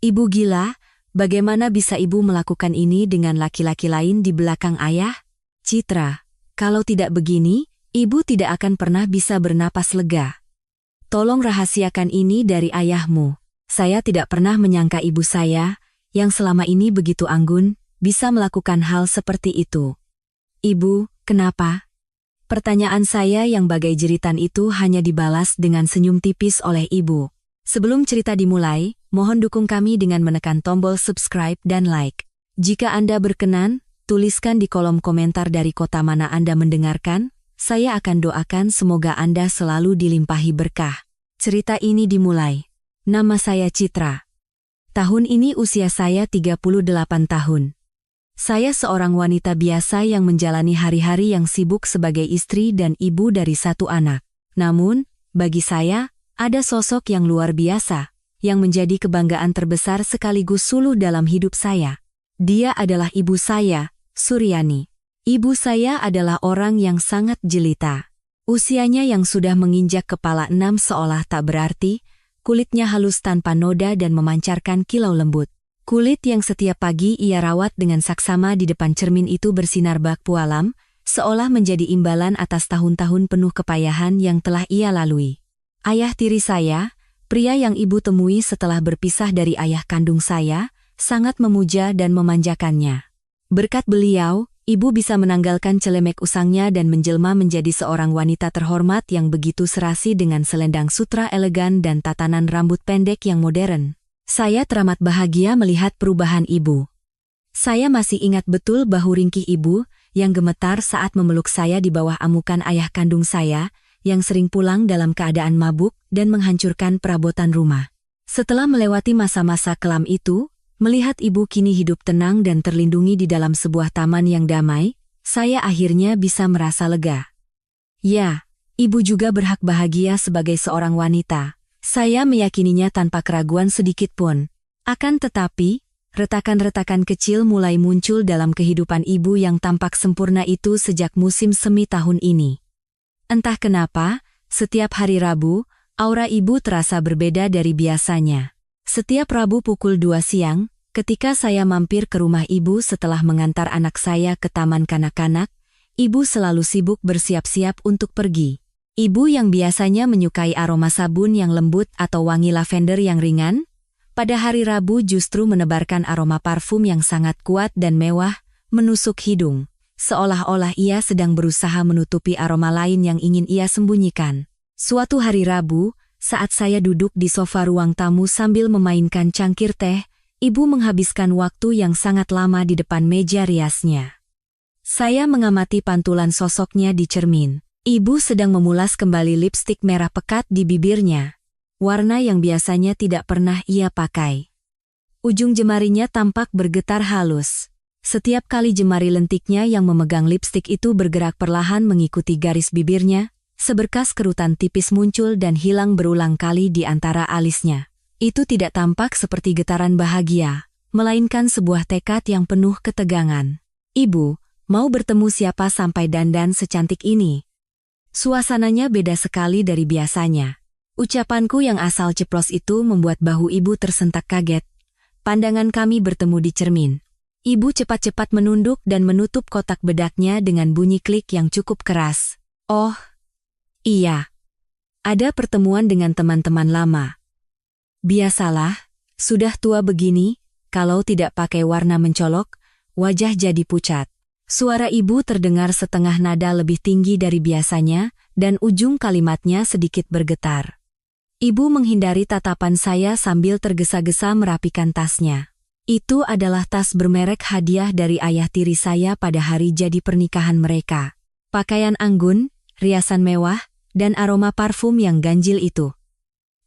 Ibu gila, bagaimana bisa ibu melakukan ini dengan laki-laki lain di belakang ayah? Citra, kalau tidak begini, ibu tidak akan pernah bisa bernapas lega. Tolong rahasiakan ini dari ayahmu. Saya tidak pernah menyangka ibu saya, yang selama ini begitu anggun, bisa melakukan hal seperti itu. Ibu, kenapa? Pertanyaan saya yang bagai jeritan itu hanya dibalas dengan senyum tipis oleh ibu. Sebelum cerita dimulai, mohon dukung kami dengan menekan tombol subscribe dan like. Jika Anda berkenan, tuliskan di kolom komentar dari kota mana Anda mendengarkan. Saya akan doakan semoga Anda selalu dilimpahi berkah. Cerita ini dimulai. Nama saya Citra. Tahun ini usia saya 38 tahun. Saya seorang wanita biasa yang menjalani hari-hari yang sibuk sebagai istri dan ibu dari satu anak. Namun, bagi saya, ada sosok yang luar biasa, yang menjadi kebanggaan terbesar sekaligus suluh dalam hidup saya. Dia adalah ibu saya, Suryani. Ibu saya adalah orang yang sangat jelita. Usianya yang sudah menginjak kepala 6 seolah tak berarti, kulitnya halus tanpa noda dan memancarkan kilau lembut. Kulit yang setiap pagi ia rawat dengan saksama di depan cermin itu bersinar bak pualam, seolah menjadi imbalan atas tahun-tahun penuh kepayahan yang telah ia lalui. Ayah tiri saya, pria yang ibu temui setelah berpisah dari ayah kandung saya, sangat memuja dan memanjakannya. Berkat beliau, ibu bisa menanggalkan celemek usangnya dan menjelma menjadi seorang wanita terhormat yang begitu serasi dengan selendang sutra elegan dan tatanan rambut pendek yang modern. Saya teramat bahagia melihat perubahan ibu. Saya masih ingat betul bahu ringkih ibu yang gemetar saat memeluk saya di bawah amukan ayah kandung saya, yang sering pulang dalam keadaan mabuk dan menghancurkan perabotan rumah. Setelah melewati masa-masa kelam itu, melihat ibu kini hidup tenang dan terlindungi di dalam sebuah taman yang damai, saya akhirnya bisa merasa lega. Ya, ibu juga berhak bahagia sebagai seorang wanita. Saya meyakininya tanpa keraguan sedikit pun. Akan tetapi, retakan-retakan kecil mulai muncul dalam kehidupan ibu yang tampak sempurna itu sejak musim semi tahun ini. Entah kenapa, setiap hari Rabu, aura ibu terasa berbeda dari biasanya. Setiap Rabu pukul 2 siang, ketika saya mampir ke rumah ibu setelah mengantar anak saya ke taman kanak-kanak, ibu selalu sibuk bersiap-siap untuk pergi. Ibu yang biasanya menyukai aroma sabun yang lembut atau wangi lavender yang ringan, pada hari Rabu justru menebarkan aroma parfum yang sangat kuat dan mewah, menusuk hidung. Seolah-olah ia sedang berusaha menutupi aroma lain yang ingin ia sembunyikan. Suatu hari Rabu, saat saya duduk di sofa ruang tamu sambil memainkan cangkir teh, ibu menghabiskan waktu yang sangat lama di depan meja riasnya. Saya mengamati pantulan sosoknya di cermin. Ibu sedang memulas kembali lipstik merah pekat di bibirnya, warna yang biasanya tidak pernah ia pakai. Ujung jemarinya tampak bergetar halus. Setiap kali jemari lentiknya yang memegang lipstik itu bergerak perlahan mengikuti garis bibirnya, seberkas kerutan tipis muncul dan hilang berulang kali di antara alisnya. Itu tidak tampak seperti getaran bahagia, melainkan sebuah tekad yang penuh ketegangan. Ibu, mau bertemu siapa sampai dandan secantik ini? Suasananya beda sekali dari biasanya. Ucapanku yang asal ceplos itu membuat bahu ibu tersentak kaget. Pandangan kami bertemu di cermin. Ibu cepat-cepat menunduk dan menutup kotak bedaknya dengan bunyi klik yang cukup keras. Oh, iya. Ada pertemuan dengan teman-teman lama. Biasalah, sudah tua begini, kalau tidak pakai warna mencolok, wajah jadi pucat. Suara ibu terdengar setengah nada lebih tinggi dari biasanya, dan ujung kalimatnya sedikit bergetar. Ibu menghindari tatapan saya sambil tergesa-gesa merapikan tasnya. Itu adalah tas bermerek hadiah dari ayah tiri saya pada hari jadi pernikahan mereka. Pakaian anggun, riasan mewah, dan aroma parfum yang ganjil itu.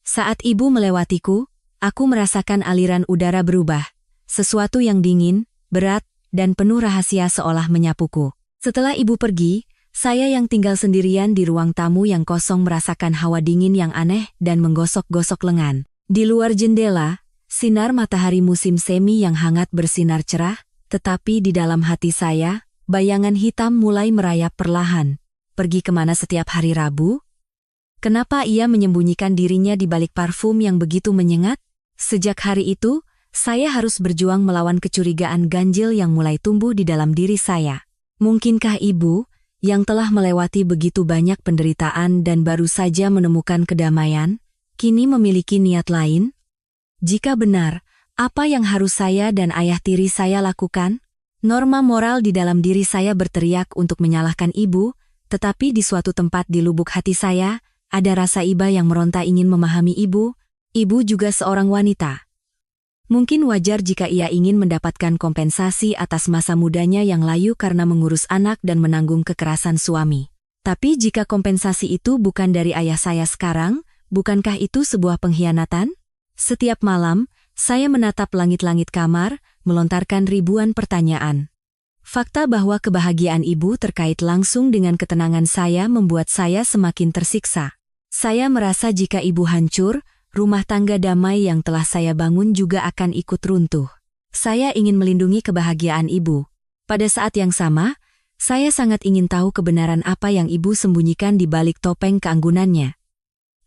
Saat ibu melewatiku, aku merasakan aliran udara berubah. Sesuatu yang dingin, berat, dan penuh rahasia seolah menyapuku. Setelah ibu pergi, saya yang tinggal sendirian di ruang tamu yang kosong merasakan hawa dingin yang aneh dan menggosok-gosok lengan. Di luar jendela, sinar matahari musim semi yang hangat bersinar cerah, tetapi di dalam hati saya, bayangan hitam mulai merayap perlahan. Pergi kemana setiap hari Rabu? Kenapa ia menyembunyikan dirinya di balik parfum yang begitu menyengat? Sejak hari itu, Saya harus berjuang melawan kecurigaan ganjil yang mulai tumbuh di dalam diri saya. Mungkinkah ibu, yang telah melewati begitu banyak penderitaan dan baru saja menemukan kedamaian, kini memiliki niat lain? Jika benar, apa yang harus saya dan ayah tiri saya lakukan? Norma moral di dalam diri saya berteriak untuk menyalahkan ibu, tetapi di suatu tempat di lubuk hati saya, ada rasa iba yang meronta ingin memahami ibu. Ibu juga seorang wanita. Mungkin wajar jika ia ingin mendapatkan kompensasi atas masa mudanya yang layu karena mengurus anak dan menanggung kekerasan suami. Tapi jika kompensasi itu bukan dari ayah saya sekarang, bukankah itu sebuah pengkhianatan? Setiap malam, saya menatap langit-langit kamar, melontarkan ribuan pertanyaan. Fakta bahwa kebahagiaan ibu terkait langsung dengan ketenangan saya membuat saya semakin tersiksa. Saya merasa jika ibu hancur, rumah tangga damai yang telah saya bangun juga akan ikut runtuh. Saya ingin melindungi kebahagiaan ibu. Pada saat yang sama, saya sangat ingin tahu kebenaran apa yang ibu sembunyikan di balik topeng keanggunannya.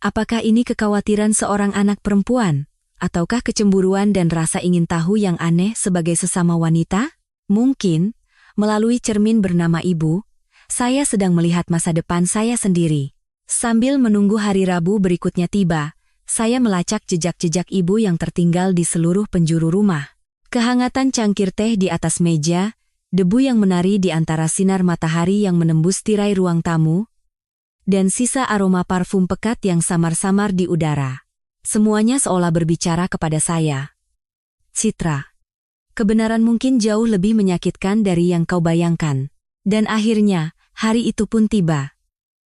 Apakah ini kekhawatiran seorang anak perempuan? Ataukah kecemburuan dan rasa ingin tahu yang aneh sebagai sesama wanita? Mungkin, melalui cermin bernama ibu, saya sedang melihat masa depan saya sendiri. Sambil menunggu hari Rabu berikutnya tiba, saya melacak jejak-jejak ibu yang tertinggal di seluruh penjuru rumah. Kehangatan cangkir teh di atas meja, debu yang menari di antara sinar matahari yang menembus tirai ruang tamu, dan sisa aroma parfum pekat yang samar-samar di udara. Semuanya seolah berbicara kepada saya. Citra, kebenaran mungkin jauh lebih menyakitkan dari yang kau bayangkan. Dan akhirnya, hari itu pun tiba.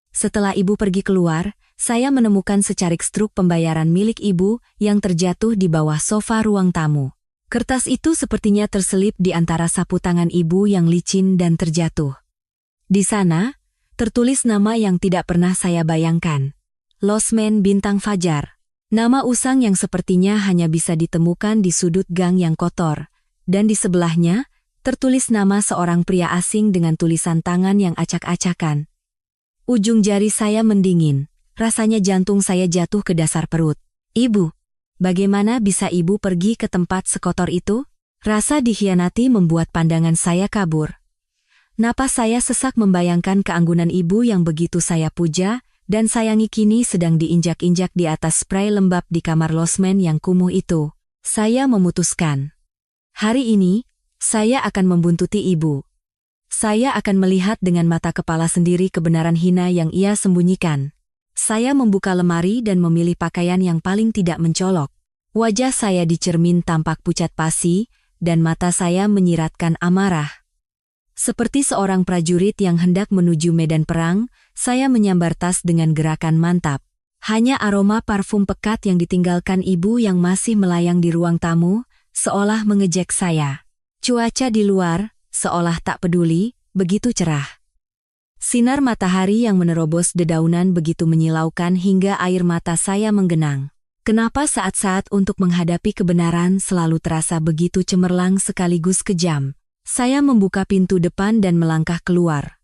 Setelah ibu pergi keluar, saya menemukan secarik struk pembayaran milik ibu yang terjatuh di bawah sofa ruang tamu. Kertas itu sepertinya terselip di antara sapu tangan ibu yang licin dan terjatuh. Di sana, tertulis nama yang tidak pernah saya bayangkan. Losmen Bintang Fajar. Nama usang yang sepertinya hanya bisa ditemukan di sudut gang yang kotor. Dan di sebelahnya, tertulis nama seorang pria asing dengan tulisan tangan yang acak-acakan. Ujung jari saya mendingin. Rasanya jantung saya jatuh ke dasar perut. Ibu, bagaimana bisa ibu pergi ke tempat sekotor itu? Rasa dikhianati membuat pandangan saya kabur. Napas saya sesak membayangkan keanggunan ibu yang begitu saya puja dan sayangi kini sedang diinjak-injak di atas spray lembab di kamar losmen yang kumuh itu. Saya memutuskan. Hari ini, saya akan membuntuti ibu. Saya akan melihat dengan mata kepala sendiri kebenaran hina yang ia sembunyikan. Saya membuka lemari dan memilih pakaian yang paling tidak mencolok. Wajah saya di cermin tampak pucat pasi, dan mata saya menyiratkan amarah. Seperti seorang prajurit yang hendak menuju medan perang, saya menyambar tas dengan gerakan mantap. Hanya aroma parfum pekat yang ditinggalkan ibu yang masih melayang di ruang tamu, seolah mengejek saya. Cuaca di luar, seolah tak peduli, begitu cerah. Sinar matahari yang menerobos dedaunan begitu menyilaukan hingga air mata saya menggenang. Kenapa saat-saat untuk menghadapi kebenaran selalu terasa begitu cemerlang sekaligus kejam? Saya membuka pintu depan dan melangkah keluar.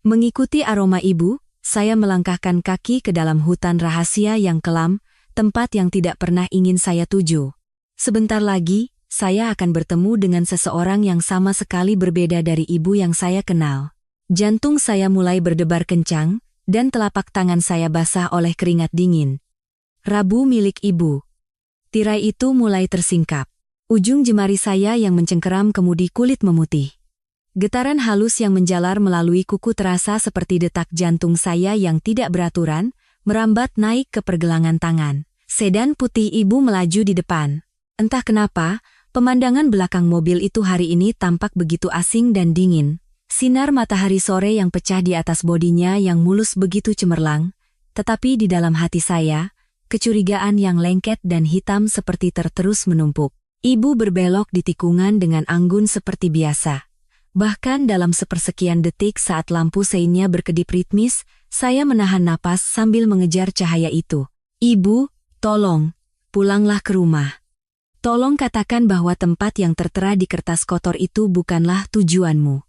Mengikuti aroma ibu, saya melangkahkan kaki ke dalam hutan rahasia yang kelam, tempat yang tidak pernah ingin saya tuju. Sebentar lagi, saya akan bertemu dengan seseorang yang sama sekali berbeda dari ibu yang saya kenal. Jantung saya mulai berdebar kencang, dan telapak tangan saya basah oleh keringat dingin. Rabu milik ibu. Tirai itu mulai tersingkap. Ujung jemari saya yang mencengkeram kemudi kulit memutih. Getaran halus yang menjalar melalui kuku terasa seperti detak jantung saya yang tidak beraturan, merambat naik ke pergelangan tangan. Sedan putih ibu melaju di depan. Entah kenapa, pemandangan belakang mobil itu hari ini tampak begitu asing dan dingin. Sinar matahari sore yang pecah di atas bodinya yang mulus begitu cemerlang, tetapi di dalam hati saya, kecurigaan yang lengket dan hitam seperti terus menumpuk. Ibu berbelok di tikungan dengan anggun seperti biasa. Bahkan dalam sepersekian detik saat lampu seinnya berkedip ritmis, saya menahan napas sambil mengejar cahaya itu. Ibu, tolong, pulanglah ke rumah. Tolong katakan bahwa tempat yang tertera di kertas kotor itu bukanlah tujuanmu.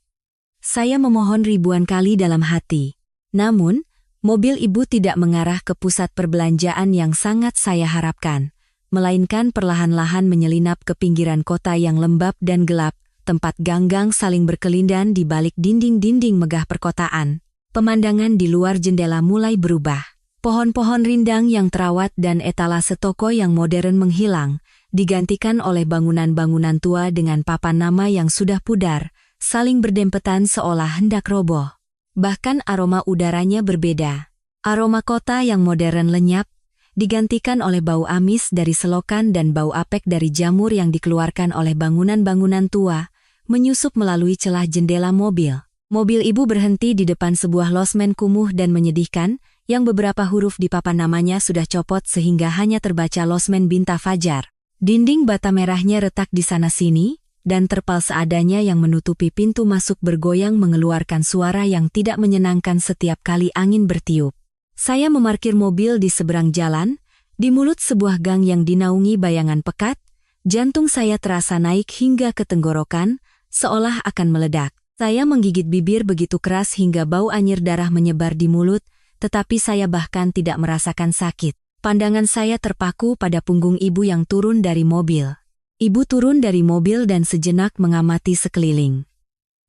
Saya memohon ribuan kali dalam hati. Namun, mobil ibu tidak mengarah ke pusat perbelanjaan yang sangat saya harapkan. melainkan perlahan-lahan menyelinap ke pinggiran kota yang lembab dan gelap, tempat gang-gang saling berkelindan di balik dinding-dinding megah perkotaan. Pemandangan di luar jendela mulai berubah. Pohon-pohon rindang yang terawat dan etalase toko yang modern menghilang, digantikan oleh bangunan-bangunan tua dengan papan nama yang sudah pudar, saling berdempetan seolah hendak roboh. Bahkan aroma udaranya berbeda. Aroma kota yang modern lenyap, digantikan oleh bau amis dari selokan dan bau apek dari jamur yang dikeluarkan oleh bangunan-bangunan tua, menyusup melalui celah jendela mobil. Mobil ibu berhenti di depan sebuah losmen kumuh dan menyedihkan, yang beberapa huruf di papan namanya sudah copot sehingga hanya terbaca losmen Binta Fajar. Dinding bata merahnya retak di sana-sini, dan terpal seadanya yang menutupi pintu masuk bergoyang mengeluarkan suara yang tidak menyenangkan setiap kali angin bertiup. Saya memarkir mobil di seberang jalan, di mulut sebuah gang yang dinaungi bayangan pekat, jantung saya terasa naik hingga ke tenggorokan, seolah akan meledak. Saya menggigit bibir begitu keras hingga bau anyir darah menyebar di mulut, tetapi saya bahkan tidak merasakan sakit. Pandangan saya terpaku pada punggung ibu yang turun dari mobil. Ibu turun dari mobil dan sejenak mengamati sekeliling.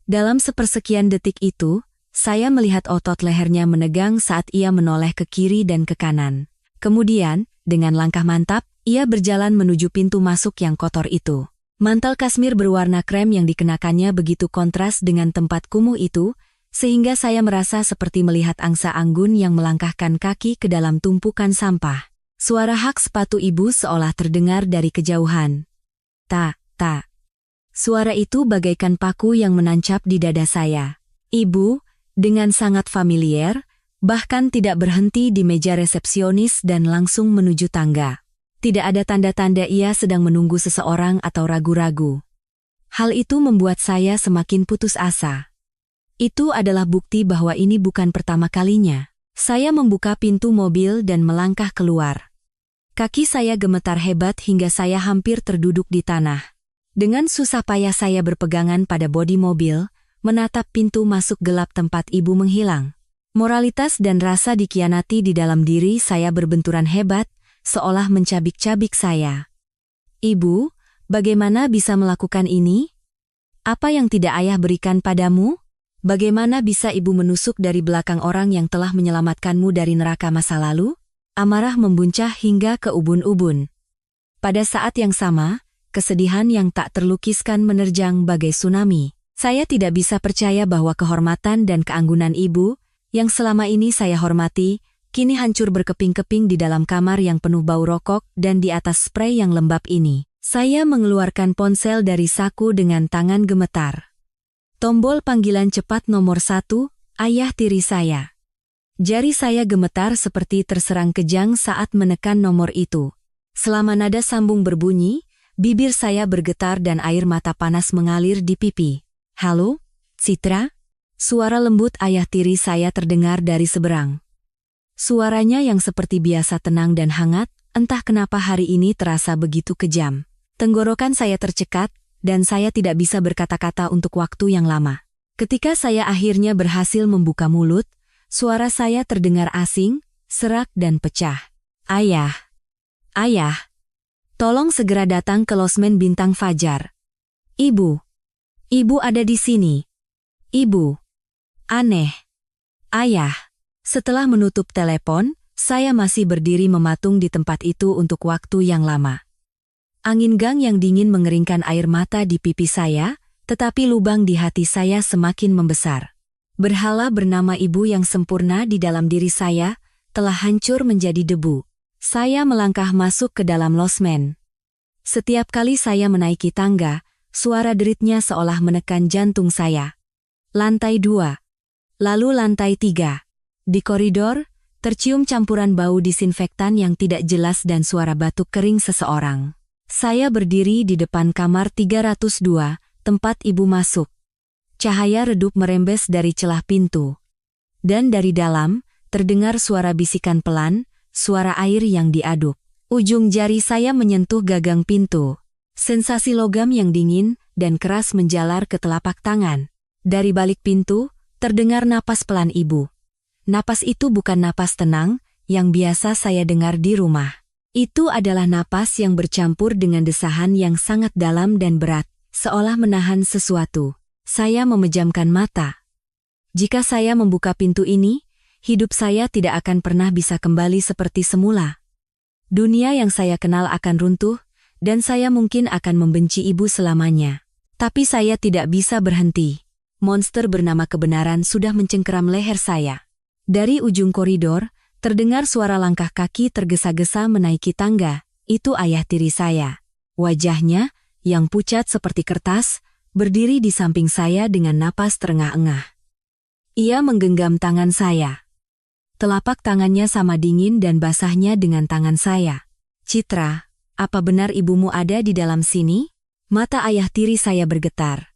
Dalam sepersekian detik itu, saya melihat otot lehernya menegang saat ia menoleh ke kiri dan ke kanan. Kemudian, dengan langkah mantap, ia berjalan menuju pintu masuk yang kotor itu. Mantel kasmir berwarna krem yang dikenakannya begitu kontras dengan tempat kumuh itu, sehingga saya merasa seperti melihat angsa anggun yang melangkahkan kaki ke dalam tumpukan sampah. Suara hak sepatu ibu seolah terdengar dari kejauhan. Tak, tak. Suara itu bagaikan paku yang menancap di dada saya. Ibu, dengan sangat familiar, bahkan tidak berhenti di meja resepsionis dan langsung menuju tangga. Tidak ada tanda-tanda ia sedang menunggu seseorang atau ragu-ragu. Hal itu membuat saya semakin putus asa. Itu adalah bukti bahwa ini bukan pertama kalinya. Saya membuka pintu mobil dan melangkah keluar. Kaki saya gemetar hebat hingga saya hampir terduduk di tanah. Dengan susah payah saya berpegangan pada bodi mobil, menatap pintu masuk gelap tempat ibu menghilang. Moralitas dan rasa dikhianati di dalam diri saya berbenturan hebat, seolah mencabik-cabik saya. Ibu, bagaimana bisa melakukan ini? Apa yang tidak ayah berikan padamu? Bagaimana bisa ibu menusuk dari belakang orang yang telah menyelamatkanmu dari neraka masa lalu? Amarah membuncah hingga ke ubun-ubun. Pada saat yang sama, kesedihan yang tak terlukiskan menerjang bagai tsunami. Saya tidak bisa percaya bahwa kehormatan dan keanggunan ibu, yang selama ini saya hormati, kini hancur berkeping-keping di dalam kamar yang penuh bau rokok dan di atas sprei yang lembab ini. Saya mengeluarkan ponsel dari saku dengan tangan gemetar. Tombol panggilan cepat nomor 1, ayah tiri saya. Jari saya gemetar seperti terserang kejang saat menekan nomor itu. Selama nada sambung berbunyi, bibir saya bergetar dan air mata panas mengalir di pipi. Halo, Citra? Suara lembut ayah tiri saya terdengar dari seberang. Suaranya yang seperti biasa tenang dan hangat, entah kenapa hari ini terasa begitu kejam. Tenggorokan saya tercekat, dan saya tidak bisa berkata-kata untuk waktu yang lama. Ketika saya akhirnya berhasil membuka mulut, suara saya terdengar asing, serak dan pecah. Ayah! Ayah! Tolong segera datang ke losmen Bintang Fajar. Ibu! Ibu ada di sini. Ibu! Aneh! Ayah! Setelah menutup telepon, saya masih berdiri mematung di tempat itu untuk waktu yang lama. Angin gang yang dingin mengeringkan air mata di pipi saya, tetapi lubang di hati saya semakin membesar. Berhala bernama ibu yang sempurna di dalam diri saya, telah hancur menjadi debu. Saya melangkah masuk ke dalam losmen. Setiap kali saya menaiki tangga, suara deritnya seolah menekan jantung saya. Lantai 2. Lalu lantai 3. Di koridor, tercium campuran bau disinfektan yang tidak jelas dan suara batuk kering seseorang. Saya berdiri di depan kamar 302, tempat ibu masuk. Cahaya redup merembes dari celah pintu. Dan dari dalam, terdengar suara bisikan pelan, suara air yang diaduk. Ujung jari saya menyentuh gagang pintu. Sensasi logam yang dingin dan keras menjalar ke telapak tangan. Dari balik pintu, terdengar napas pelan ibu. Napas itu bukan napas tenang, yang biasa saya dengar di rumah. Itu adalah napas yang bercampur dengan desahan yang sangat dalam dan berat, seolah menahan sesuatu. Saya memejamkan mata. Jika saya membuka pintu ini, hidup saya tidak akan pernah bisa kembali seperti semula. Dunia yang saya kenal akan runtuh, dan saya mungkin akan membenci ibu selamanya. Tapi saya tidak bisa berhenti. Monster bernama kebenaran sudah mencengkeram leher saya. Dari ujung koridor, terdengar suara langkah kaki tergesa-gesa menaiki tangga. Itu ayah tiri saya. Wajahnya, yang pucat seperti kertas, berdiri di samping saya dengan napas terengah-engah. Ia menggenggam tangan saya. Telapak tangannya sama dingin dan basahnya dengan tangan saya. Citra, apa benar ibumu ada di dalam sini? Mata ayah tiri saya bergetar.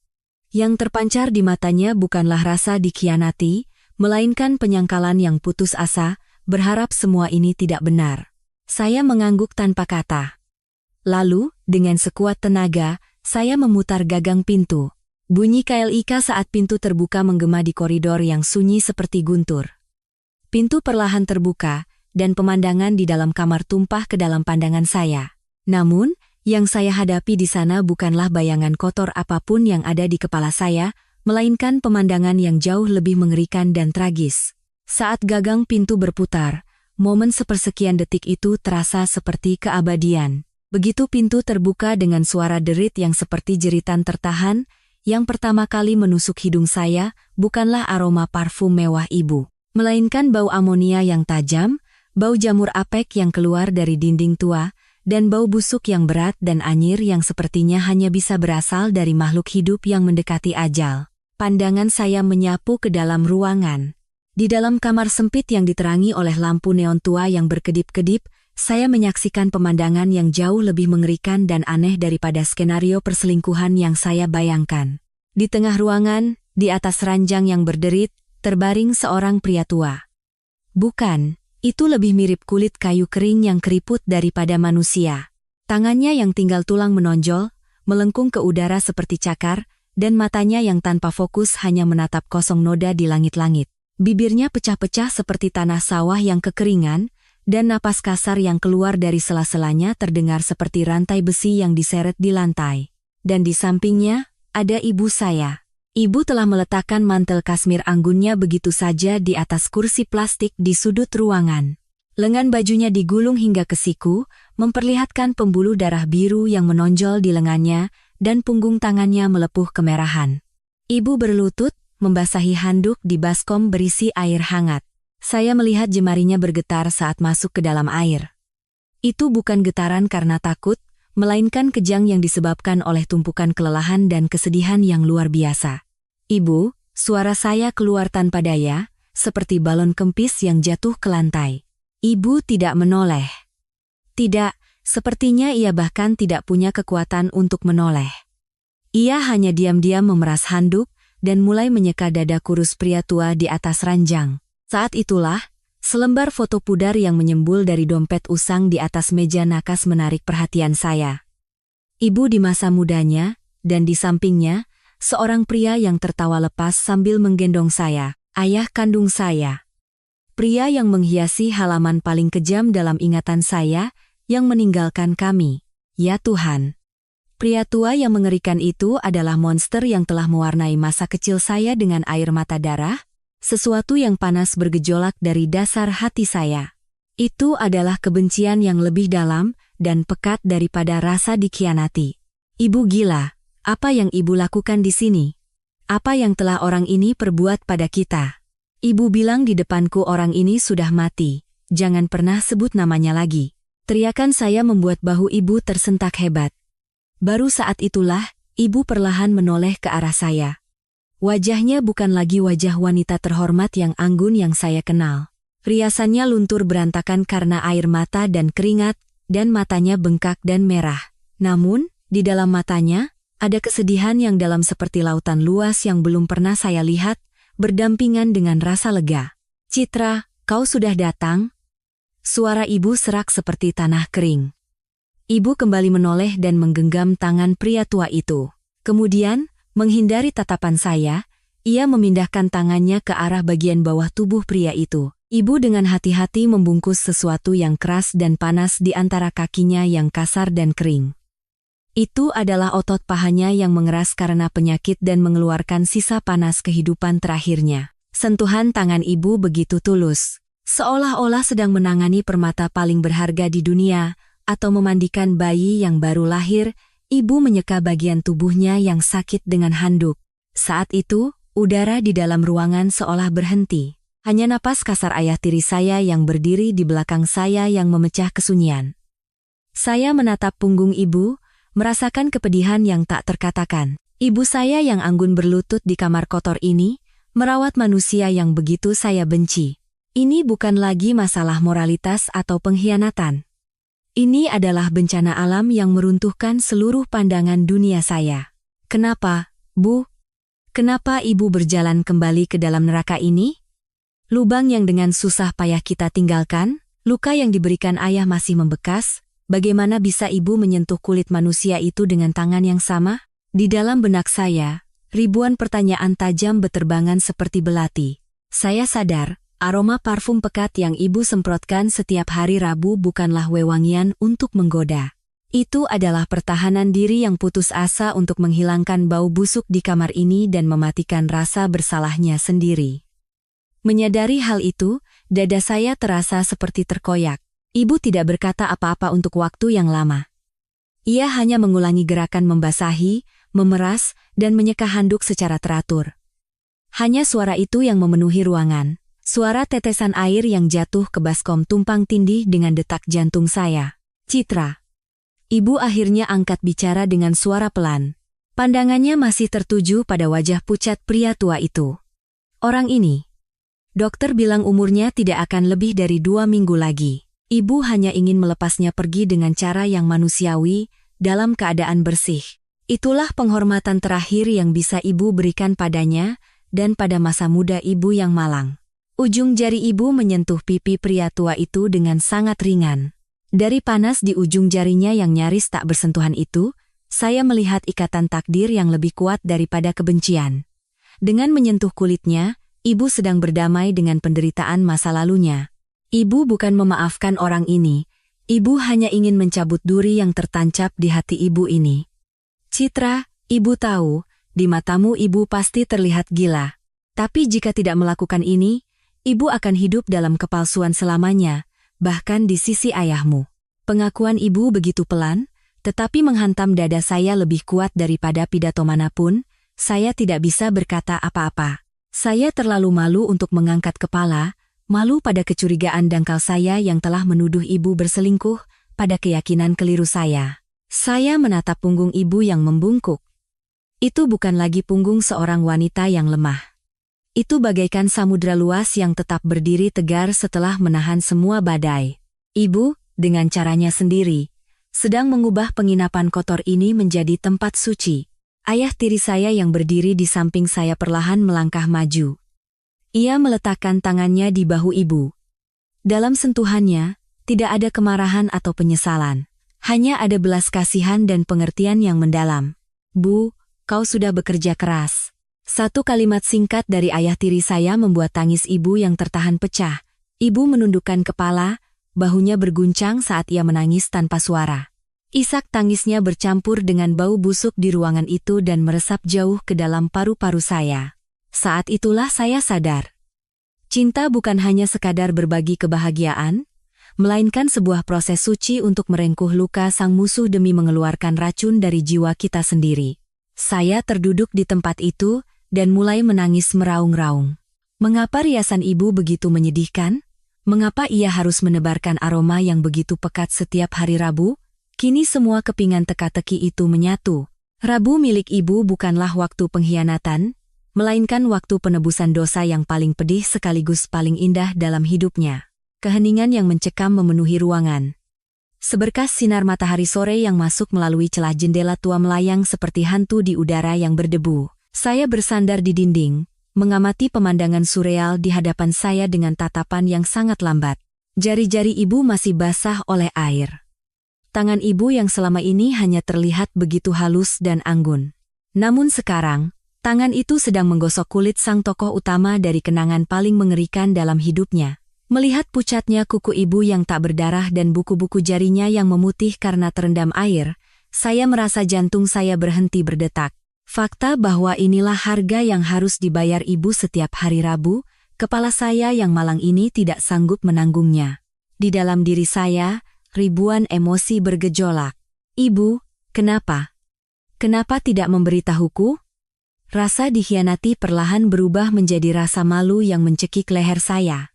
Yang terpancar di matanya bukanlah rasa dikhianati, melainkan penyangkalan yang putus asa, berharap semua ini tidak benar. Saya mengangguk tanpa kata. Lalu, dengan sekuat tenaga, saya memutar gagang pintu. Bunyi KLIK saat pintu terbuka menggema di koridor yang sunyi seperti guntur. Pintu perlahan terbuka, dan pemandangan di dalam kamar tumpah ke dalam pandangan saya. Namun, yang saya hadapi di sana bukanlah bayangan kotor apapun yang ada di kepala saya, melainkan pemandangan yang jauh lebih mengerikan dan tragis. Saat gagang pintu berputar, momen sepersekian detik itu terasa seperti keabadian. Begitu pintu terbuka dengan suara derit yang seperti jeritan tertahan, yang pertama kali menusuk hidung saya bukanlah aroma parfum mewah ibu, melainkan bau amonia yang tajam, bau jamur apek yang keluar dari dinding tua, dan bau busuk yang berat dan anyir yang sepertinya hanya bisa berasal dari makhluk hidup yang mendekati ajal. Pandangan saya menyapu ke dalam ruangan. Di dalam kamar sempit yang diterangi oleh lampu neon tua yang berkedip-kedip, saya menyaksikan pemandangan yang jauh lebih mengerikan dan aneh daripada skenario perselingkuhan yang saya bayangkan. Di tengah ruangan, di atas ranjang yang berderit, terbaring seorang pria tua. Bukan, itu lebih mirip kulit kayu kering yang keriput daripada manusia. Tangannya yang tinggal tulang menonjol, melengkung ke udara seperti cakar, dan matanya yang tanpa fokus hanya menatap kosong noda di langit-langit. Bibirnya pecah-pecah seperti tanah sawah yang kekeringan, dan napas kasar yang keluar dari sela-selanya terdengar seperti rantai besi yang diseret di lantai. Dan di sampingnya, ada ibu saya. Ibu telah meletakkan mantel kasmir anggunnya begitu saja di atas kursi plastik di sudut ruangan. Lengan bajunya digulung hingga ke siku, memperlihatkan pembuluh darah biru yang menonjol di lengannya, dan punggung tangannya melepuh kemerahan. Ibu berlutut, membasahi handuk di baskom berisi air hangat. Saya melihat jemarinya bergetar saat masuk ke dalam air. Itu bukan getaran karena takut, melainkan kejang yang disebabkan oleh tumpukan kelelahan dan kesedihan yang luar biasa. Ibu, suara saya keluar tanpa daya, seperti balon kempis yang jatuh ke lantai. Ibu tidak menoleh. Tidak, sepertinya ia bahkan tidak punya kekuatan untuk menoleh. Ia hanya diam-diam memeras handuk, dan mulai menyeka dada kurus pria tua di atas ranjang. Saat itulah, selembar foto pudar yang menyembul dari dompet usang di atas meja nakas menarik perhatian saya. Ibu di masa mudanya, dan di sampingnya, seorang pria yang tertawa lepas sambil menggendong saya, ayah kandung saya. Pria yang menghiasi halaman paling kejam dalam ingatan saya, yang meninggalkan kami. Ya Tuhan. Pria tua yang mengerikan itu adalah monster yang telah mewarnai masa kecil saya dengan air mata darah, sesuatu yang panas bergejolak dari dasar hati saya. Itu adalah kebencian yang lebih dalam dan pekat daripada rasa dikhianati. Ibu gila. Apa yang ibu lakukan di sini? Apa yang telah orang ini perbuat pada kita? Ibu bilang di depanku orang ini sudah mati. Jangan pernah sebut namanya lagi. Teriakan saya membuat bahu ibu tersentak hebat. Baru saat itulah, ibu perlahan menoleh ke arah saya. Wajahnya bukan lagi wajah wanita terhormat yang anggun yang saya kenal. Riasannya luntur berantakan karena air mata dan keringat, dan matanya bengkak dan merah. Namun, di dalam matanya, ada kesedihan yang dalam seperti lautan luas yang belum pernah saya lihat, berdampingan dengan rasa lega. Citra, kau sudah datang? Suara ibu serak seperti tanah kering. Ibu kembali menoleh dan menggenggam tangan pria tua itu. Kemudian, menghindari tatapan saya, ia memindahkan tangannya ke arah bagian bawah tubuh pria itu. Ibu dengan hati-hati membungkus sesuatu yang keras dan panas di antara kakinya yang kasar dan kering. Itu adalah otot pahanya yang mengeras karena penyakit dan mengeluarkan sisa panas kehidupan terakhirnya. Sentuhan tangan ibu begitu tulus, seolah-olah sedang menangani permata paling berharga di dunia, atau memandikan bayi yang baru lahir. Ibu menyeka bagian tubuhnya yang sakit dengan handuk. Saat itu, udara di dalam ruangan seolah berhenti. Hanya napas kasar ayah tiri saya yang berdiri di belakang saya yang memecah kesunyian. Saya menatap punggung ibu, merasakan kepedihan yang tak terkatakan. Ibu saya yang anggun berlutut di kamar kotor ini, merawat manusia yang begitu saya benci. Ini bukan lagi masalah moralitas atau pengkhianatan. Ini adalah bencana alam yang meruntuhkan seluruh pandangan dunia saya. Kenapa, Bu? Kenapa ibu berjalan kembali ke dalam neraka ini? Lubang yang dengan susah payah kita tinggalkan, luka yang diberikan ayah masih membekas, bagaimana bisa ibu menyentuh kulit manusia itu dengan tangan yang sama? Di dalam benak saya, ribuan pertanyaan tajam beterbangan seperti belati. Saya sadar, aroma parfum pekat yang ibu semprotkan setiap hari Rabu bukanlah wewangian untuk menggoda. Itu adalah pertahanan diri yang putus asa untuk menghilangkan bau busuk di kamar ini dan mematikan rasa bersalahnya sendiri. Menyadari hal itu, dada saya terasa seperti terkoyak. Ibu tidak berkata apa-apa untuk waktu yang lama. Ia hanya mengulangi gerakan membasahi, memeras, dan menyeka handuk secara teratur. Hanya suara itu yang memenuhi ruangan. Suara tetesan air yang jatuh ke baskom tumpang tindih dengan detak jantung saya. Citra. Ibu akhirnya angkat bicara dengan suara pelan. Pandangannya masih tertuju pada wajah pucat pria tua itu. Orang ini. Dokter bilang umurnya tidak akan lebih dari 2 minggu lagi. Ibu hanya ingin melepasnya pergi dengan cara yang manusiawi, dalam keadaan bersih. Itulah penghormatan terakhir yang bisa ibu berikan padanya, dan pada masa muda ibu yang malang. Ujung jari ibu menyentuh pipi pria tua itu dengan sangat ringan. Dari panas di ujung jarinya yang nyaris tak bersentuhan itu, saya melihat ikatan takdir yang lebih kuat daripada kebencian. Dengan menyentuh kulitnya, ibu sedang berdamai dengan penderitaan masa lalunya. Ibu bukan memaafkan orang ini, ibu hanya ingin mencabut duri yang tertancap di hati ibu ini. Citra, ibu tahu, di matamu ibu pasti terlihat gila. Tapi jika tidak melakukan ini, ibu akan hidup dalam kepalsuan selamanya, bahkan di sisi ayahmu. Pengakuan ibu begitu pelan, tetapi menghantam dada saya lebih kuat daripada pidato manapun. Saya tidak bisa berkata apa-apa. Saya terlalu malu untuk mengangkat kepala, malu pada kecurigaan dangkal saya yang telah menuduh ibu berselingkuh, pada keyakinan keliru saya. Saya menatap punggung ibu yang membungkuk. Itu bukan lagi punggung seorang wanita yang lemah. Itu bagaikan samudra luas yang tetap berdiri tegar setelah menahan semua badai. Ibu, dengan caranya sendiri, sedang mengubah penginapan kotor ini menjadi tempat suci. Ayah tiri saya yang berdiri di samping saya perlahan melangkah maju. Ia meletakkan tangannya di bahu ibu. Dalam sentuhannya, tidak ada kemarahan atau penyesalan. Hanya ada belas kasihan dan pengertian yang mendalam. Bu, kau sudah bekerja keras. Satu kalimat singkat dari ayah tiri saya membuat tangis ibu yang tertahan pecah. Ibu menundukkan kepala, bahunya berguncang saat ia menangis tanpa suara. Isak tangisnya bercampur dengan bau busuk di ruangan itu dan meresap jauh ke dalam paru-paru saya. Saat itulah saya sadar. Cinta bukan hanya sekadar berbagi kebahagiaan, melainkan sebuah proses suci untuk merengkuh luka sang musuh demi mengeluarkan racun dari jiwa kita sendiri. Saya terduduk di tempat itu dan mulai menangis meraung-raung. Mengapa riasan ibu begitu menyedihkan? Mengapa ia harus menebarkan aroma yang begitu pekat setiap hari Rabu? Kini semua kepingan teka-teki itu menyatu. Rabu milik ibu bukanlah waktu pengkhianatan, melainkan waktu penebusan dosa yang paling pedih sekaligus paling indah dalam hidupnya. Keheningan yang mencekam memenuhi ruangan. Seberkas sinar matahari sore yang masuk melalui celah jendela tua melayang seperti hantu di udara yang berdebu. Saya bersandar di dinding, mengamati pemandangan surreal di hadapan saya dengan tatapan yang sangat lambat. Jari-jari ibu masih basah oleh air. Tangan ibu yang selama ini hanya terlihat begitu halus dan anggun. Namun sekarang, tangan itu sedang menggosok kulit sang tokoh utama dari kenangan paling mengerikan dalam hidupnya. Melihat pucatnya kuku ibu yang tak berdarah dan buku-buku jarinya yang memutih karena terendam air, saya merasa jantung saya berhenti berdetak. Fakta bahwa inilah harga yang harus dibayar ibu setiap hari Rabu, kepala saya yang malang ini tidak sanggup menanggungnya. Di dalam diri saya, ribuan emosi bergejolak. Ibu, kenapa? Kenapa tidak memberitahuku? Rasa dikhianati perlahan berubah menjadi rasa malu yang mencekik leher saya.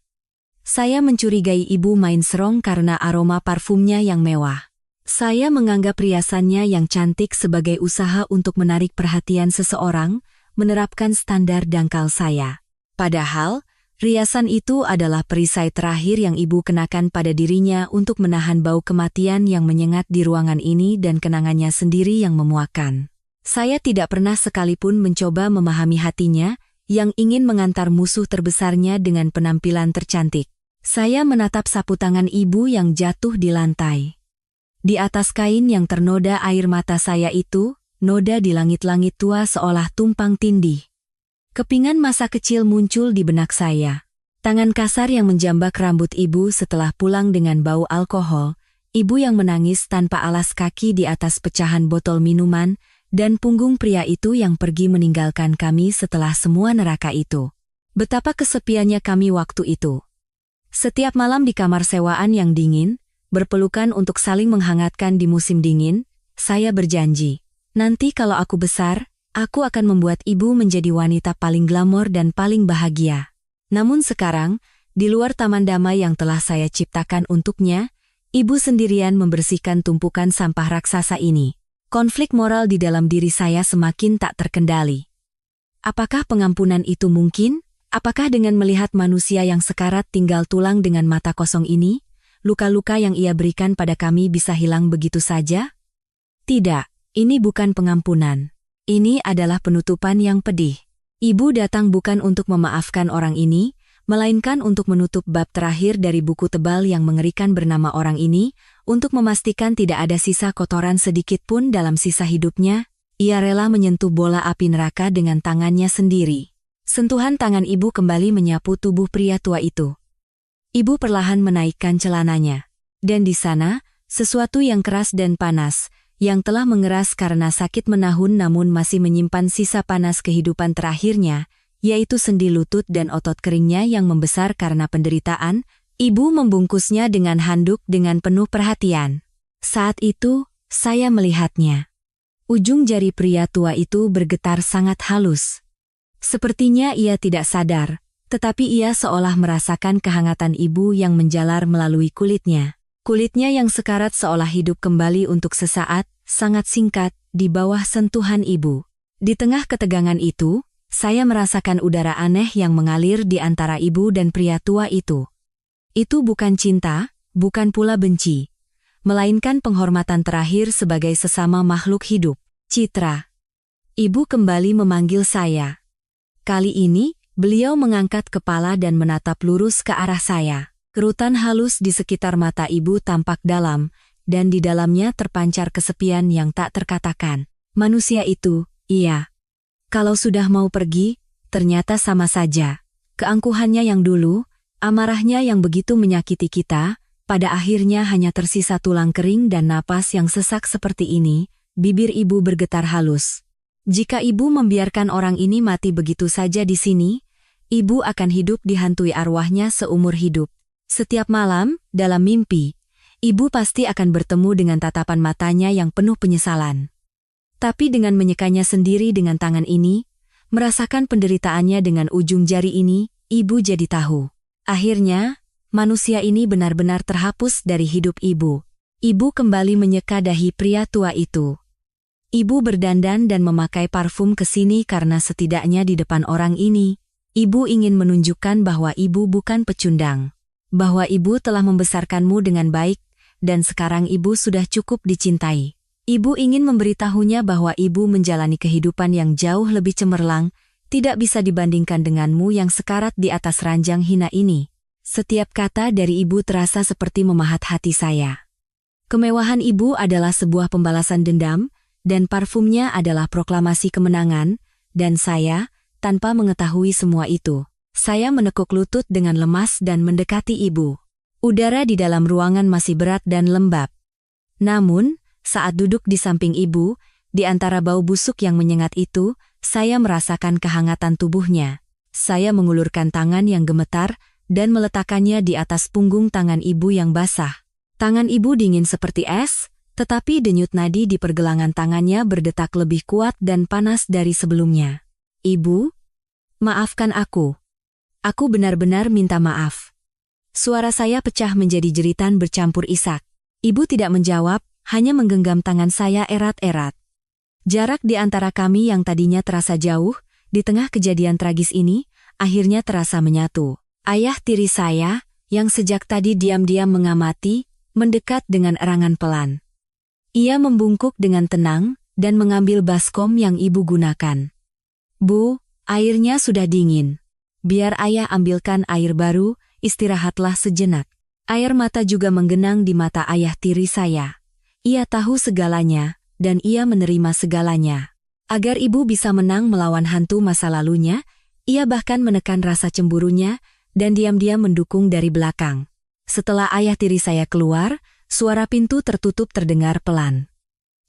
Saya mencurigai ibu main serong karena aroma parfumnya yang mewah. Saya menganggap riasannya yang cantik sebagai usaha untuk menarik perhatian seseorang, menerapkan standar dangkal saya. Padahal, riasan itu adalah perisai terakhir yang ibu kenakan pada dirinya untuk menahan bau kematian yang menyengat di ruangan ini dan kenangannya sendiri yang memuakkan. Saya tidak pernah sekalipun mencoba memahami hatinya, yang ingin mengantar musuh terbesarnya dengan penampilan tercantik. Saya menatap sapu tangan ibu yang jatuh di lantai. Di atas kain yang ternoda air mata saya itu, noda di langit-langit tua seolah tumpang tindih. Kepingan masa kecil muncul di benak saya. Tangan kasar yang menjambak rambut ibu setelah pulang dengan bau alkohol, ibu yang menangis tanpa alas kaki di atas pecahan botol minuman, dan punggung pria itu yang pergi meninggalkan kami setelah semua neraka itu. Betapa kesepiannya kami waktu itu. Setiap malam di kamar sewaan yang dingin, berpelukan untuk saling menghangatkan di musim dingin, saya berjanji, nanti kalau aku besar, aku akan membuat ibu menjadi wanita paling glamor dan paling bahagia. Namun sekarang, di luar taman damai yang telah saya ciptakan untuknya, ibu sendirian membersihkan tumpukan sampah raksasa ini. Konflik moral di dalam diri saya semakin tak terkendali. Apakah pengampunan itu mungkin? Apakah dengan melihat manusia yang sekarat tinggal tulang dengan mata kosong ini, luka-luka yang ia berikan pada kami bisa hilang begitu saja? Tidak, ini bukan pengampunan. Ini adalah penutupan yang pedih. Ibu datang bukan untuk memaafkan orang ini, melainkan untuk menutup bab terakhir dari buku tebal yang mengerikan bernama orang ini, untuk memastikan tidak ada sisa kotoran sedikit pun dalam sisa hidupnya. Ia rela menyentuh bola api neraka dengan tangannya sendiri. Sentuhan tangan ibu kembali menyapu tubuh pria tua itu. Ibu perlahan menaikkan celananya. Dan di sana, sesuatu yang keras dan panas, yang telah mengeras karena sakit menahun namun masih menyimpan sisa panas kehidupan terakhirnya, yaitu sendi lutut dan otot keringnya yang membesar karena penderitaan, ibu membungkusnya dengan handuk dengan penuh perhatian. Saat itu, saya melihatnya. Ujung jari pria tua itu bergetar sangat halus. Sepertinya ia tidak sadar, tetapi ia seolah merasakan kehangatan ibu yang menjalar melalui kulitnya. Kulitnya yang sekarat seolah hidup kembali untuk sesaat, sangat singkat, di bawah sentuhan ibu. Di tengah ketegangan itu, saya merasakan udara aneh yang mengalir di antara ibu dan pria tua itu. Itu bukan cinta, bukan pula benci, melainkan penghormatan terakhir sebagai sesama makhluk hidup. Citra. Ibu kembali memanggil saya. Kali ini, beliau mengangkat kepala dan menatap lurus ke arah saya. Kerutan halus di sekitar mata ibu tampak dalam, dan di dalamnya terpancar kesepian yang tak terkatakan. Manusia itu, iya. Kalau sudah mau pergi, ternyata sama saja. Keangkuhannya yang dulu, amarahnya yang begitu menyakiti kita, pada akhirnya hanya tersisa tulang kering dan napas yang sesak seperti ini. Bibir ibu bergetar halus. Jika ibu membiarkan orang ini mati begitu saja di sini, ibu akan hidup dihantui arwahnya seumur hidup. Setiap malam, dalam mimpi, ibu pasti akan bertemu dengan tatapan matanya yang penuh penyesalan. Tapi dengan menyekanya sendiri dengan tangan ini, merasakan penderitaannya dengan ujung jari ini, ibu jadi tahu. Akhirnya, manusia ini benar-benar terhapus dari hidup ibu. Ibu kembali menyeka dahi pria tua itu. Ibu berdandan dan memakai parfum ke sini karena setidaknya di depan orang ini, ibu ingin menunjukkan bahwa ibu bukan pecundang. Bahwa ibu telah membesarkanmu dengan baik, dan sekarang ibu sudah cukup dicintai. Ibu ingin memberitahunya bahwa ibu menjalani kehidupan yang jauh lebih cemerlang, tidak bisa dibandingkan denganmu yang sekarat di atas ranjang hina ini. Setiap kata dari ibu terasa seperti memahat hati saya. Kemewahan ibu adalah sebuah pembalasan dendam, dan parfumnya adalah proklamasi kemenangan, dan saya, tanpa mengetahui semua itu, Saya menekuk lutut dengan lemas dan mendekati ibu. Udara di dalam ruangan masih berat dan lembab. Namun, saat duduk di samping ibu, di antara bau busuk yang menyengat itu, saya merasakan kehangatan tubuhnya. Saya mengulurkan tangan yang gemetar dan meletakkannya di atas punggung tangan ibu yang basah. Tangan ibu dingin seperti es, tetapi denyut nadi di pergelangan tangannya berdetak lebih kuat dan panas dari sebelumnya. Ibu, maafkan aku. Aku benar-benar minta maaf. Suara saya pecah menjadi jeritan bercampur isak. Ibu tidak menjawab, hanya menggenggam tangan saya erat-erat. Jarak di antara kami yang tadinya terasa jauh, di tengah kejadian tragis ini, akhirnya terasa menyatu. Ayah tiri saya, yang sejak tadi diam-diam mengamati, mendekat dengan erangan pelan. Ia membungkuk dengan tenang dan mengambil baskom yang ibu gunakan. Bu, airnya sudah dingin. Biar ayah ambilkan air baru, istirahatlah sejenak. Air mata juga menggenang di mata ayah tiri saya. Ia tahu segalanya, dan ia menerima segalanya. Agar ibu bisa menang melawan hantu masa lalunya, ia bahkan menekan rasa cemburunya, dan diam-diam mendukung dari belakang. Setelah ayah tiri saya keluar, suara pintu tertutup terdengar pelan.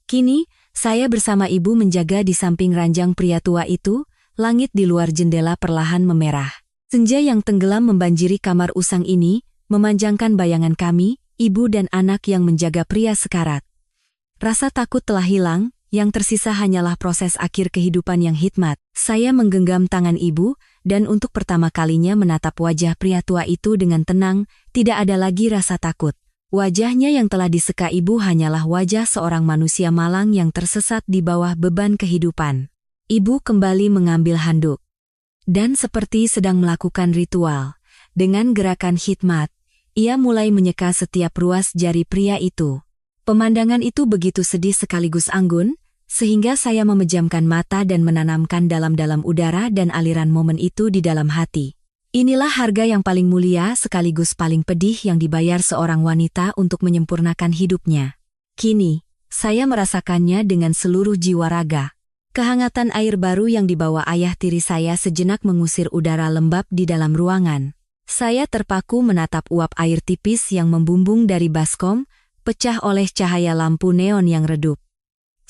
Kini, saya bersama ibu menjaga di samping ranjang pria tua itu, langit di luar jendela perlahan memerah. Senja yang tenggelam membanjiri kamar usang ini, memanjangkan bayangan kami, ibu dan anak yang menjaga pria sekarat. Rasa takut telah hilang, yang tersisa hanyalah proses akhir kehidupan yang hikmat. Saya menggenggam tangan ibu, dan untuk pertama kalinya menatap wajah pria tua itu dengan tenang, tidak ada lagi rasa takut. Wajahnya yang telah diseka ibu hanyalah wajah seorang manusia malang yang tersesat di bawah beban kehidupan. Ibu kembali mengambil handuk. Dan seperti sedang melakukan ritual, dengan gerakan hikmat, ia mulai menyeka setiap ruas jari pria itu. Pemandangan itu begitu sedih sekaligus anggun, sehingga saya memejamkan mata dan menanamkan dalam-dalam udara dan aliran momen itu di dalam hati. Inilah harga yang paling mulia sekaligus paling pedih yang dibayar seorang wanita untuk menyempurnakan hidupnya. Kini, saya merasakannya dengan seluruh jiwa raga. Kehangatan air baru yang dibawa ayah tiri saya sejenak mengusir udara lembab di dalam ruangan. Saya terpaku menatap uap air tipis yang membumbung dari baskom, pecah oleh cahaya lampu neon yang redup.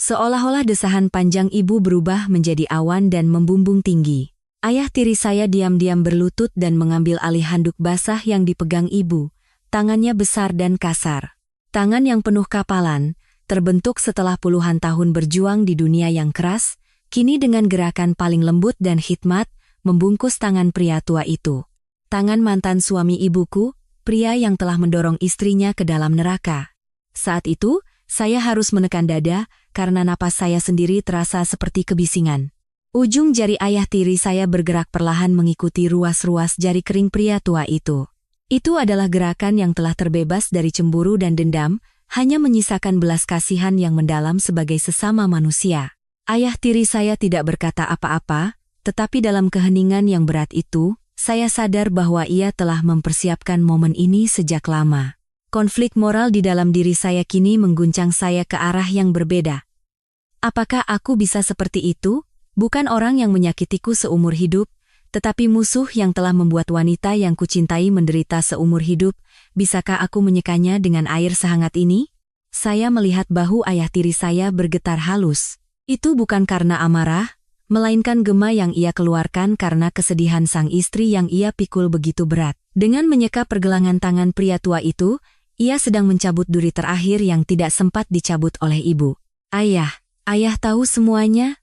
Seolah-olah desahan panjang ibu berubah menjadi awan dan membumbung tinggi. Ayah tiri saya diam-diam berlutut dan mengambil alih handuk basah yang dipegang ibu. Tangannya besar dan kasar. Tangan yang penuh kapalan, terbentuk setelah puluhan tahun berjuang di dunia yang keras, kini dengan gerakan paling lembut dan hikmat, membungkus tangan pria tua itu. Tangan mantan suami ibuku, pria yang telah mendorong istrinya ke dalam neraka. Saat itu, saya harus menekan dada, karena napas saya sendiri terasa seperti kebisingan. Ujung jari ayah tiri saya bergerak perlahan mengikuti ruas-ruas jari kering pria tua itu. Itu adalah gerakan yang telah terbebas dari cemburu dan dendam, hanya menyisakan belas kasihan yang mendalam sebagai sesama manusia. Ayah tiri saya tidak berkata apa-apa, tetapi dalam keheningan yang berat itu, saya sadar bahwa ia telah mempersiapkan momen ini sejak lama. Konflik moral di dalam diri saya kini mengguncang saya ke arah yang berbeda. Apakah aku bisa seperti itu? Bukan orang yang menyakitiku seumur hidup, tetapi musuh yang telah membuat wanita yang kucintai menderita seumur hidup. Bisakah aku menyekanya dengan air sehangat ini? Saya melihat bahu ayah tiri saya bergetar halus. Itu bukan karena amarah, melainkan gema yang ia keluarkan karena kesedihan sang istri yang ia pikul begitu berat. Dengan menyeka pergelangan tangan pria tua itu, ia sedang mencabut duri terakhir yang tidak sempat dicabut oleh ibu. Ayah tahu semuanya?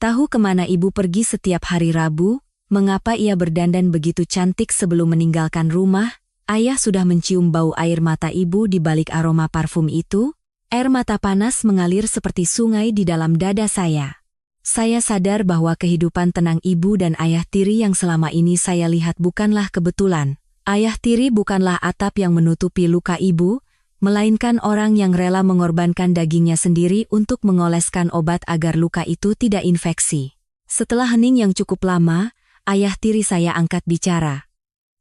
Tahu kemana ibu pergi setiap hari Rabu? Mengapa ia berdandan begitu cantik sebelum meninggalkan rumah? Ayah sudah mencium bau air mata ibu di balik aroma parfum itu? Air mata panas mengalir seperti sungai di dalam dada saya. Saya sadar bahwa kehidupan tenang ibu dan ayah tiri yang selama ini saya lihat bukanlah kebetulan. Ayah tiri bukanlah atap yang menutupi luka ibu, melainkan orang yang rela mengorbankan dagingnya sendiri untuk mengoleskan obat agar luka itu tidak infeksi. Setelah hening yang cukup lama, ayah tiri saya angkat bicara.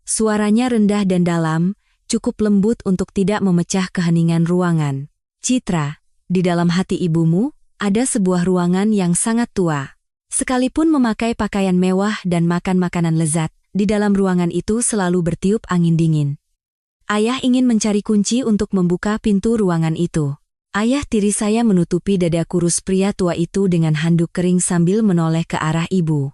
Suaranya rendah dan dalam, cukup lembut untuk tidak memecah keheningan ruangan. Citra, di dalam hati ibumu, ada sebuah ruangan yang sangat tua. Sekalipun memakai pakaian mewah dan makan makanan lezat, di dalam ruangan itu selalu bertiup angin dingin. Ayah ingin mencari kunci untuk membuka pintu ruangan itu. Ayah tiri saya menutupi dada kurus pria tua itu dengan handuk kering sambil menoleh ke arah ibu.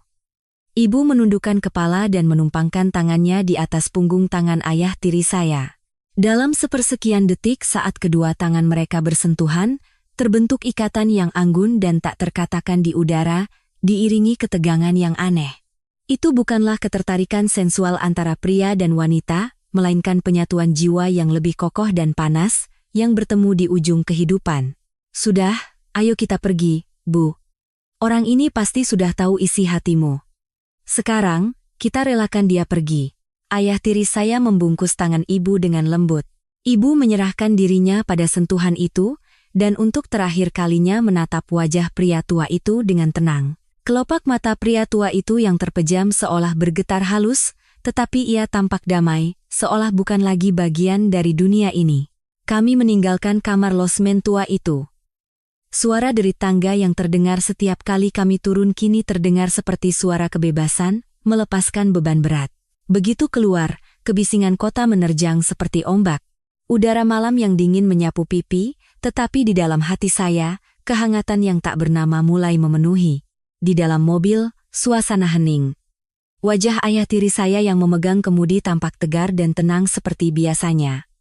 Ibu menundukkan kepala dan menumpangkan tangannya di atas punggung tangan ayah tiri saya. Dalam sepersekian detik saat kedua tangan mereka bersentuhan, terbentuk ikatan yang anggun dan tak terkatakan di udara, diiringi ketegangan yang aneh. Itu bukanlah ketertarikan sensual antara pria dan wanita, melainkan penyatuan jiwa yang lebih kokoh dan panas, yang bertemu di ujung kehidupan. Sudah, ayo kita pergi, Bu. Orang ini pasti sudah tahu isi hatimu. Sekarang, kita relakan dia pergi. Ayah tiri saya membungkus tangan ibu dengan lembut. Ibu menyerahkan dirinya pada sentuhan itu, dan untuk terakhir kalinya menatap wajah pria tua itu dengan tenang. Kelopak mata pria tua itu yang terpejam seolah bergetar halus, tetapi ia tampak damai, seolah bukan lagi bagian dari dunia ini. Kami meninggalkan kamar losmen tua itu. Suara derit tangga yang terdengar setiap kali kami turun kini terdengar seperti suara kebebasan, melepaskan beban berat. Begitu keluar, kebisingan kota menerjang seperti ombak. Udara malam yang dingin menyapu pipi, tetapi di dalam hati saya, kehangatan yang tak bernama mulai memenuhi. Di dalam mobil, suasana hening. Wajah ayah tiri saya yang memegang kemudi tampak tegar dan tenang seperti biasanya.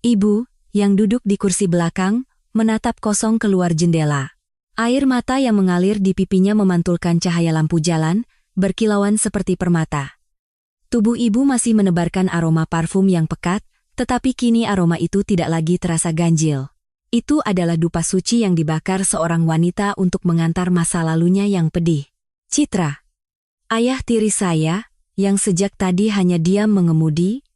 Ibu, yang duduk di kursi belakang, menatap kosong keluar jendela. Air mata yang mengalir di pipinya memantulkan cahaya lampu jalan, berkilauan seperti permata. Tubuh ibu masih menebarkan aroma parfum yang pekat, tetapi kini aroma itu tidak lagi terasa ganjil. Itu adalah dupa suci yang dibakar seorang wanita untuk mengantar masa lalunya yang pedih. Citra. Ayah tiri saya, yang sejak tadi hanya diam mengemudi,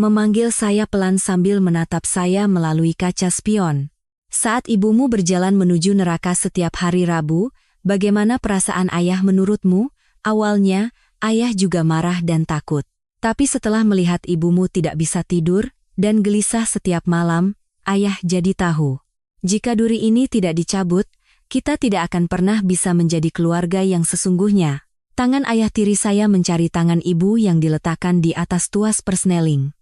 memanggil saya pelan sambil menatap saya melalui kaca spion. Saat ibumu berjalan menuju neraka setiap hari Rabu, bagaimana perasaan ayah menurutmu? Awalnya, ayah juga marah dan takut. Tapi setelah melihat ibumu tidak bisa tidur, dan gelisah setiap malam, ayah jadi tahu. Jika duri ini tidak dicabut, kita tidak akan pernah bisa menjadi keluarga yang sesungguhnya. Tangan ayah tiri saya mencari tangan ibu yang diletakkan di atas tuas persneling.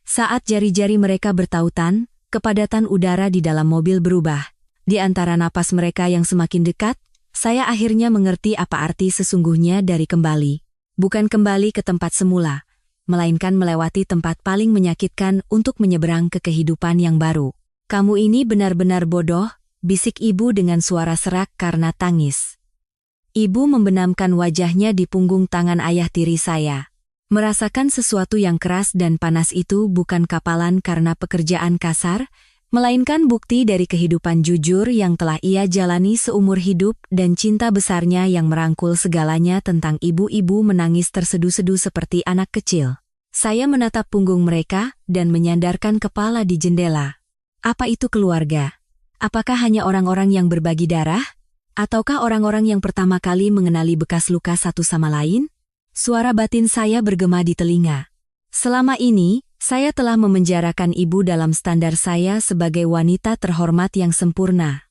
Saat jari-jari mereka bertautan, kepadatan udara di dalam mobil berubah. Di antara napas mereka yang semakin dekat, saya akhirnya mengerti apa arti sesungguhnya dari kembali. Bukan kembali ke tempat semula, melainkan melewati tempat paling menyakitkan untuk menyeberang ke kehidupan yang baru. Kamu ini benar-benar bodoh, bisik ibu dengan suara serak karena tangis. Ibu membenamkan wajahnya di punggung tangan ayah tiri saya. Merasakan sesuatu yang keras dan panas itu bukan kapalan karena pekerjaan kasar, melainkan bukti dari kehidupan jujur yang telah ia jalani seumur hidup dan cinta besarnya yang merangkul segalanya tentang ibu-ibu menangis terseduh-seduh seperti anak kecil. Saya menatap punggung mereka dan menyandarkan kepala di jendela. Apa itu keluarga? Apakah hanya orang-orang yang berbagi darah? Ataukah orang-orang yang pertama kali mengenali bekas luka satu sama lain? Suara batin saya bergema di telinga. Selama ini, saya telah memenjarakan ibu dalam standar saya sebagai wanita terhormat yang sempurna.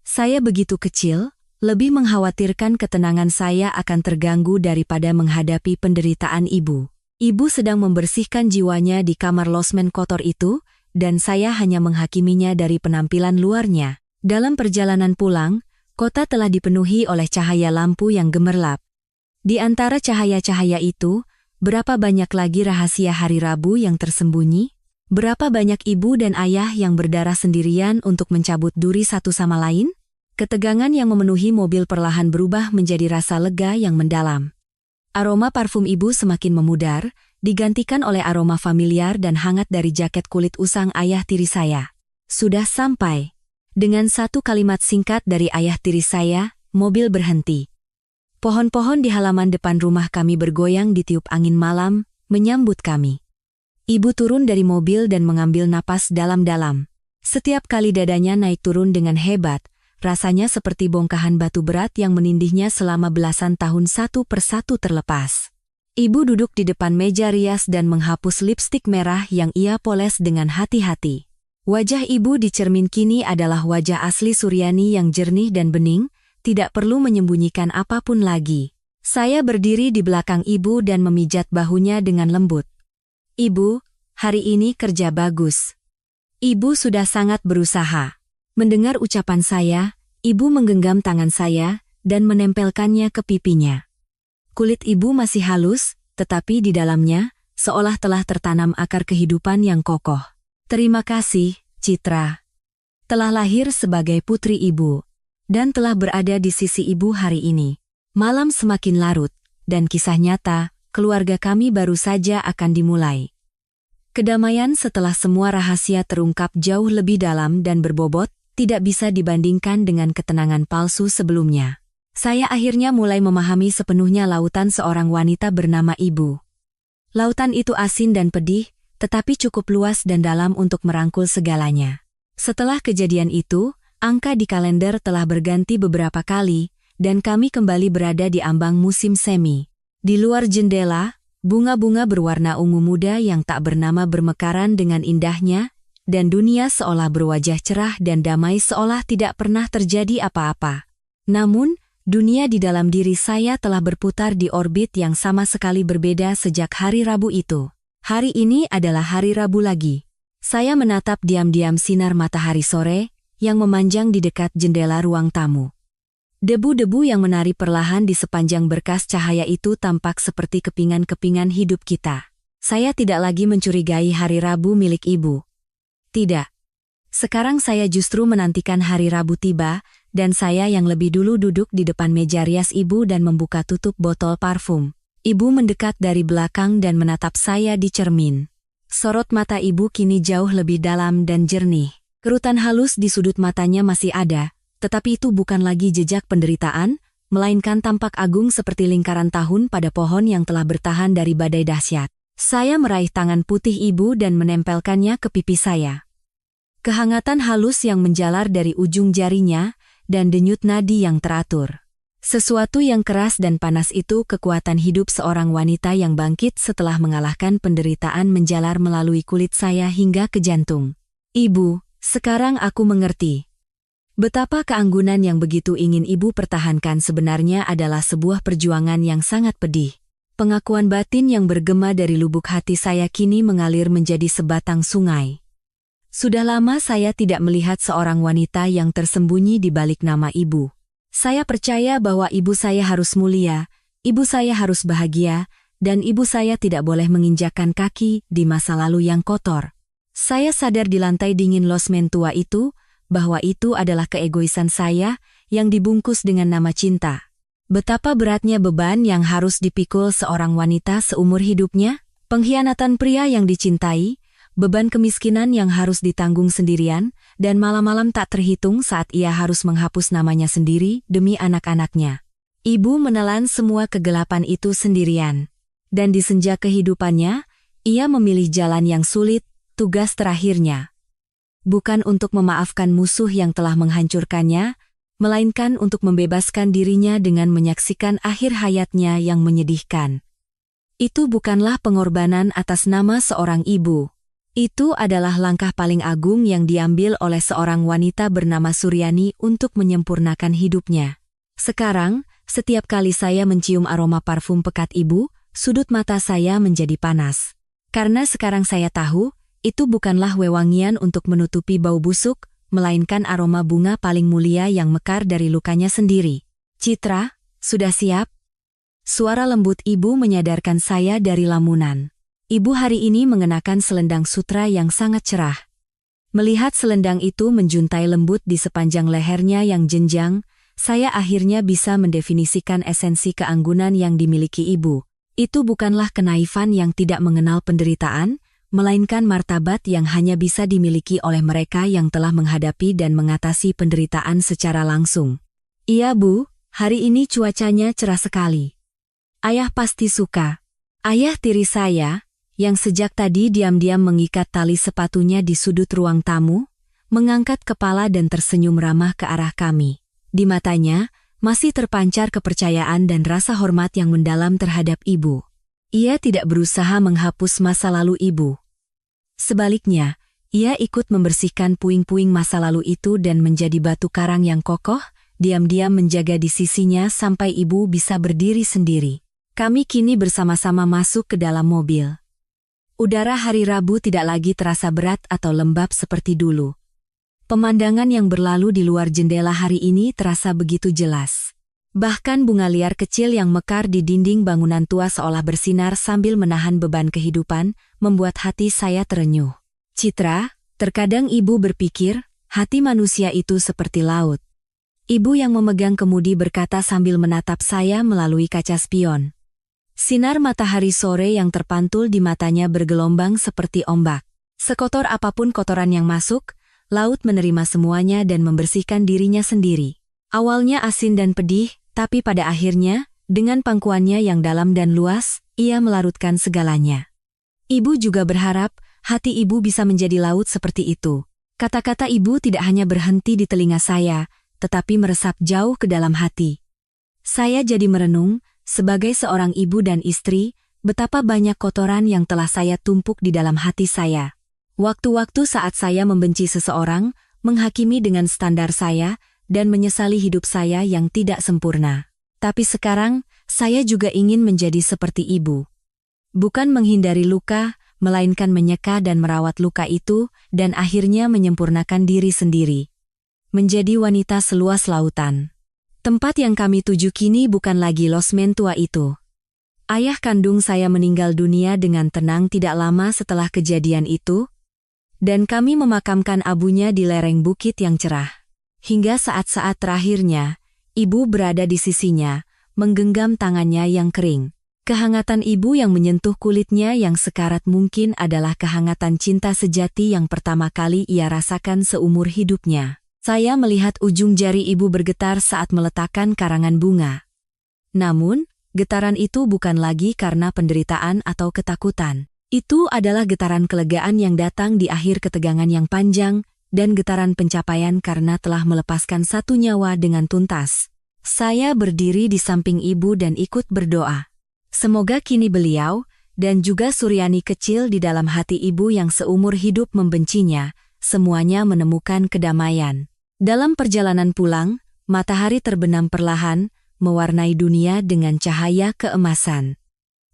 Saya begitu kecil, lebih mengkhawatirkan ketenangan saya akan terganggu daripada menghadapi penderitaan ibu. Ibu sedang membersihkan jiwanya di kamar losmen kotor itu, dan saya hanya menghakiminya dari penampilan luarnya. Dalam perjalanan pulang, kota telah dipenuhi oleh cahaya lampu yang gemerlap. Di antara cahaya-cahaya itu, berapa banyak lagi rahasia hari Rabu yang tersembunyi? Berapa banyak ibu dan ayah yang berdarah sendirian untuk mencabut duri satu sama lain? Ketegangan yang memenuhi mobil perlahan berubah menjadi rasa lega yang mendalam. Aroma parfum ibu semakin memudar, digantikan oleh aroma familiar dan hangat dari jaket kulit usang ayah tiri saya. Sudah sampai. Dengan satu kalimat singkat dari ayah tiri saya, mobil berhenti. Pohon-pohon di halaman depan rumah kami bergoyang ditiup angin malam, menyambut kami. Ibu turun dari mobil dan mengambil napas dalam-dalam. Setiap kali dadanya naik turun dengan hebat, rasanya seperti bongkahan batu berat yang menindihnya selama belasan tahun satu persatu terlepas. Ibu duduk di depan meja rias dan menghapus lipstik merah yang ia poles dengan hati-hati. Wajah ibu di cermin kini adalah wajah asli Suryani yang jernih dan bening, tidak perlu menyembunyikan apapun lagi. Saya berdiri di belakang ibu dan memijat bahunya dengan lembut. Ibu, hari ini kerja bagus. Ibu sudah sangat berusaha. Mendengar ucapan saya, ibu menggenggam tangan saya dan menempelkannya ke pipinya. Kulit ibu masih halus, tetapi di dalamnya, seolah telah tertanam akar kehidupan yang kokoh. Terima kasih, Citra. Telah lahir sebagai putri ibu, dan telah berada di sisi ibu hari ini. Malam semakin larut, dan kisah nyata, keluarga kami baru saja akan dimulai. Kedamaian setelah semua rahasia terungkap jauh lebih dalam dan berbobot, tidak bisa dibandingkan dengan ketenangan palsu sebelumnya. Saya akhirnya mulai memahami sepenuhnya lautan seorang wanita bernama Ibu. Lautan itu asin dan pedih, tetapi cukup luas dan dalam untuk merangkul segalanya. Setelah kejadian itu, angka di kalender telah berganti beberapa kali, dan kami kembali berada di ambang musim semi. Di luar jendela, bunga-bunga berwarna ungu muda yang tak bernama bermekaran dengan indahnya, dan dunia seolah berwajah cerah dan damai seolah tidak pernah terjadi apa-apa. Namun, dunia di dalam diri saya telah berputar di orbit yang sama sekali berbeda sejak hari Rabu itu. Hari ini adalah hari Rabu lagi. Saya menatap diam-diam sinar matahari sore yang memanjang di dekat jendela ruang tamu. Debu-debu yang menari perlahan di sepanjang berkas cahaya itu tampak seperti kepingan-kepingan hidup kita. Saya tidak lagi mencurigai hari Rabu milik ibu. Tidak. Sekarang saya justru menantikan hari Rabu tiba, dan saya yang lebih dulu duduk di depan meja rias ibu dan membuka tutup botol parfum. Ibu mendekat dari belakang dan menatap saya di cermin. Sorot mata ibu kini jauh lebih dalam dan jernih. Kerutan halus di sudut matanya masih ada, tetapi itu bukan lagi jejak penderitaan, melainkan tampak agung seperti lingkaran tahun pada pohon yang telah bertahan dari badai dahsyat. Saya meraih tangan putih ibu dan menempelkannya ke pipi saya. Kehangatan halus yang menjalar dari ujung jarinya, dan denyut nadi yang teratur. Sesuatu yang keras dan panas itu kekuatan hidup seorang wanita yang bangkit setelah mengalahkan penderitaan menjalar melalui kulit saya hingga ke jantung. Ibu, sekarang aku mengerti. Betapa keanggunan yang begitu ingin ibu pertahankan sebenarnya adalah sebuah perjuangan yang sangat pedih. Pengakuan batin yang bergema dari lubuk hati saya kini mengalir menjadi sebatang sungai. Sudah lama saya tidak melihat seorang wanita yang tersembunyi di balik nama ibu. Saya percaya bahwa ibu saya harus mulia, ibu saya harus bahagia, dan ibu saya tidak boleh menginjakkan kaki di masa lalu yang kotor. Saya sadar di lantai dingin losmen tua itu, bahwa itu adalah keegoisan saya yang dibungkus dengan nama cinta. Betapa beratnya beban yang harus dipikul seorang wanita seumur hidupnya, pengkhianatan pria yang dicintai, beban kemiskinan yang harus ditanggung sendirian, dan malam-malam tak terhitung saat ia harus menghapus namanya sendiri demi anak-anaknya. Ibu menelan semua kegelapan itu sendirian. Dan di senja kehidupannya, ia memilih jalan yang sulit, tugas terakhirnya. Bukan untuk memaafkan musuh yang telah menghancurkannya, melainkan untuk membebaskan dirinya dengan menyaksikan akhir hayatnya yang menyedihkan. Itu bukanlah pengorbanan atas nama seorang ibu. Itu adalah langkah paling agung yang diambil oleh seorang wanita bernama Suryani untuk menyempurnakan hidupnya. Sekarang, setiap kali saya mencium aroma parfum pekat ibu, sudut mata saya menjadi panas. Karena sekarang saya tahu, itu bukanlah wewangian untuk menutupi bau busuk, melainkan aroma bunga paling mulia yang mekar dari lukanya sendiri. Citra, sudah siap? Suara lembut ibu menyadarkan saya dari lamunan. Ibu hari ini mengenakan selendang sutra yang sangat cerah. Melihat selendang itu menjuntai lembut di sepanjang lehernya yang jenjang, saya akhirnya bisa mendefinisikan esensi keanggunan yang dimiliki ibu. Itu bukanlah kenaifan yang tidak mengenal penderitaan, melainkan martabat yang hanya bisa dimiliki oleh mereka yang telah menghadapi dan mengatasi penderitaan secara langsung. Iya Bu, hari ini cuacanya cerah sekali. Ayah pasti suka. Ayah tiri saya, yang sejak tadi diam-diam mengikat tali sepatunya di sudut ruang tamu, mengangkat kepala dan tersenyum ramah ke arah kami. Di matanya, masih terpancar kepercayaan dan rasa hormat yang mendalam terhadap ibu. Ia tidak berusaha menghapus masa lalu ibu. Sebaliknya, ia ikut membersihkan puing-puing masa lalu itu dan menjadi batu karang yang kokoh, diam-diam menjaga di sisinya sampai ibu bisa berdiri sendiri. Kami kini bersama-sama masuk ke dalam mobil. Udara hari Rabu tidak lagi terasa berat atau lembab seperti dulu. Pemandangan yang berlalu di luar jendela hari ini terasa begitu jelas. Bahkan bunga liar kecil yang mekar di dinding bangunan tua seolah bersinar sambil menahan beban kehidupan, membuat hati saya terenyuh. Citra, terkadang ibu berpikir, hati manusia itu seperti laut. Ibu yang memegang kemudi berkata sambil menatap saya melalui kaca spion. Sinar matahari sore yang terpantul di matanya bergelombang seperti ombak. Sekotor apapun kotoran yang masuk, laut menerima semuanya dan membersihkan dirinya sendiri. Awalnya asin dan pedih, tapi pada akhirnya, dengan pangkuannya yang dalam dan luas, ia melarutkan segalanya. Ibu juga berharap, hati ibu bisa menjadi laut seperti itu. Kata-kata ibu tidak hanya berhenti di telinga saya, tetapi meresap jauh ke dalam hati. Saya jadi merenung, sebagai seorang ibu dan istri, betapa banyak kotoran yang telah saya tumpuk di dalam hati saya. Waktu-waktu saat saya membenci seseorang, menghakimi dengan standar saya, dan menyesali hidup saya yang tidak sempurna. Tapi sekarang, saya juga ingin menjadi seperti ibu. Bukan menghindari luka, melainkan menyeka dan merawat luka itu, dan akhirnya menyempurnakan diri sendiri. Menjadi wanita seluas lautan. Tempat yang kami tuju kini bukan lagi losmen tua itu. Ayah kandung saya meninggal dunia dengan tenang tidak lama setelah kejadian itu, dan kami memakamkan abunya di lereng bukit yang cerah. Hingga saat-saat terakhirnya, ibu berada di sisinya, menggenggam tangannya yang kering. Kehangatan ibu yang menyentuh kulitnya yang sekarat mungkin adalah kehangatan cinta sejati yang pertama kali ia rasakan seumur hidupnya. Saya melihat ujung jari ibu bergetar saat meletakkan karangan bunga. Namun, getaran itu bukan lagi karena penderitaan atau ketakutan. Itu adalah getaran kelegaan yang datang di akhir ketegangan yang panjang, dan getaran pencapaian karena telah melepaskan satu nyawa dengan tuntas. Saya berdiri di samping ibu dan ikut berdoa. Semoga kini beliau, dan juga Suryani kecil di dalam hati ibu yang seumur hidup membencinya, semuanya menemukan kedamaian. Dalam perjalanan pulang, matahari terbenam perlahan, mewarnai dunia dengan cahaya keemasan.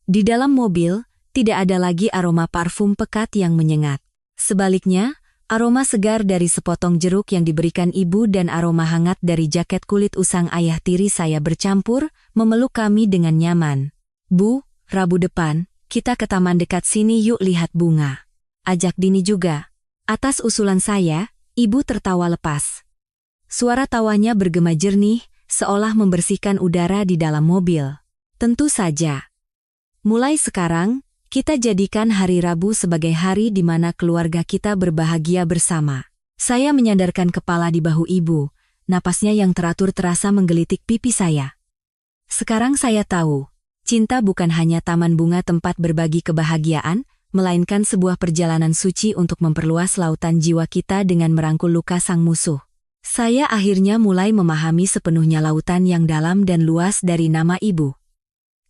Di dalam mobil, tidak ada lagi aroma parfum pekat yang menyengat. Sebaliknya, aroma segar dari sepotong jeruk yang diberikan ibu dan aroma hangat dari jaket kulit usang ayah tiri saya bercampur, memeluk kami dengan nyaman. Bu, Rabu depan, kita ke taman dekat sini yuk lihat bunga. Ajak Dini juga. Atas usulan saya, ibu tertawa lepas. Suara tawanya bergema jernih, seolah membersihkan udara di dalam mobil. Tentu saja. Mulai sekarang, kita jadikan hari Rabu sebagai hari di mana keluarga kita berbahagia bersama. Saya menyandarkan kepala di bahu ibu, napasnya yang teratur terasa menggelitik pipi saya. Sekarang saya tahu, cinta bukan hanya taman bunga tempat berbagi kebahagiaan, melainkan sebuah perjalanan suci untuk memperluas lautan jiwa kita dengan merangkul luka sang musuh. Saya akhirnya mulai memahami sepenuhnya lautan yang dalam dan luas dari nama ibu.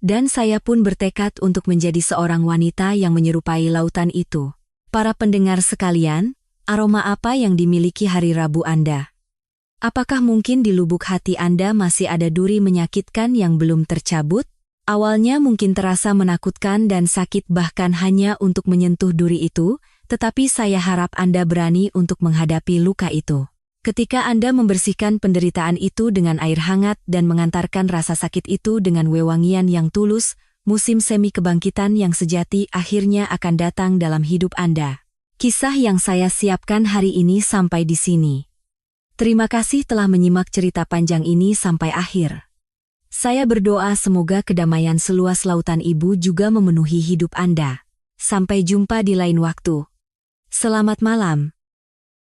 Dan saya pun bertekad untuk menjadi seorang wanita yang menyerupai lautan itu. Para pendengar sekalian, aroma apa yang dimiliki hari Rabu Anda? Apakah mungkin di lubuk hati Anda masih ada duri menyakitkan yang belum tercabut? Awalnya mungkin terasa menakutkan dan sakit bahkan hanya untuk menyentuh duri itu, tetapi saya harap Anda berani untuk menghadapi luka itu. Ketika Anda membersihkan penderitaan itu dengan air hangat dan mengantarkan rasa sakit itu dengan wewangian yang tulus, musim semi kebangkitan yang sejati akhirnya akan datang dalam hidup Anda. Kisah yang saya siapkan hari ini sampai di sini. Terima kasih telah menyimak cerita panjang ini sampai akhir. Saya berdoa semoga kedamaian seluas lautan ibu juga memenuhi hidup Anda. Sampai jumpa di lain waktu. Selamat malam.